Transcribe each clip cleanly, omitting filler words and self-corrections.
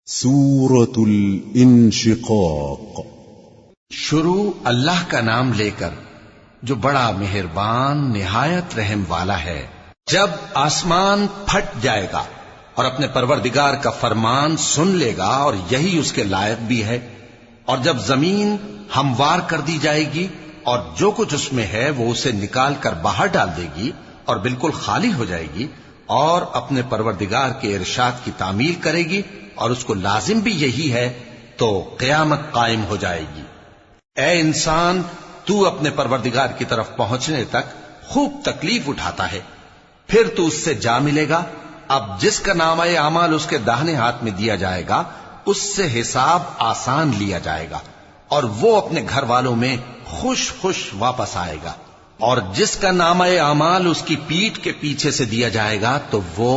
سورة الانشقاق۔ شروع اللہ کا نام لے کر جو بڑا مہربان نہایت رحم والا ہے۔ جب آسمان پھٹ جائے گا اور اپنے پروردگار کا فرمان سن لے گا اور یہی اس کے لائق بھی ہے، اور جب زمین ہموار کر دی جائے گی اور جو کچھ اس میں ہے وہ اسے نکال کر باہر ڈال دے گی اور بالکل خالی ہو جائے گی اور اپنے پروردگار کے ارشاد کی تعمیل کرے گی اور اس کو لازم بھی یہی ہے، تو قیامت قائم ہو جائے گی۔ اے انسان، تو اپنے پروردگار کی طرف پہنچنے تک خوب تکلیف اٹھاتا ہے، پھر تو اس سے جا ملے گا۔ اب جس کا نامہ اعمال اس کے داہنے ہاتھ میں دیا جائے گا اس سے حساب آسان لیا جائے گا اور وہ اپنے گھر والوں میں خوش خوش واپس آئے گا، اور جس کا نامہ اعمال اس کی پیٹھ کے پیچھے سے دیا جائے گا تو وہ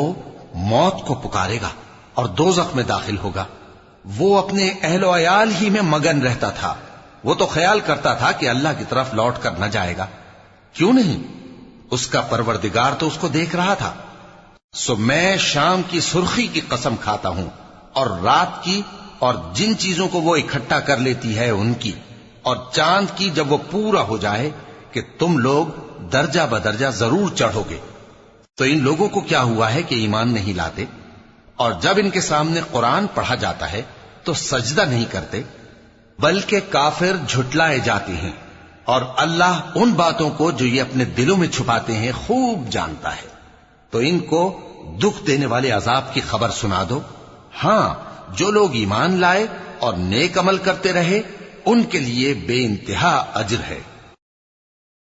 موت کو پکارے گا اور دوزخ میں داخل ہوگا۔ وہ اپنے اہل و عیال ہی میں مگن رہتا تھا، وہ تو خیال کرتا تھا کہ اللہ کی طرف لوٹ کر نہ جائے گا، کیوں نہیں؟ اس کا پروردگار تو اس کو دیکھ رہا تھا۔ سو میں شام کی سرخی کی قسم کھاتا ہوں اور رات کی اور جن چیزوں کو وہ اکٹھا کر لیتی ہے ان کی، اور چاند کی جب وہ پورا ہو جائے کہ تم لوگ درجہ بدرجہ ضرور چڑھو گے۔ تو ان لوگوں کو کیا ہوا ہے کہ ایمان نہیں لاتے، اور جب ان کے سامنے قرآن پڑھا جاتا ہے تو سجدہ نہیں کرتے، بلکہ کافر جھٹلائے جاتے ہیں، اور اللہ ان باتوں کو جو یہ اپنے دلوں میں چھپاتے ہیں خوب جانتا ہے۔ تو ان کو دکھ دینے والے عذاب کی خبر سنا دو۔ ہاں، جو لوگ ایمان لائے اور نیک عمل کرتے رہے ان کے لیے بے انتہا اجر ہے۔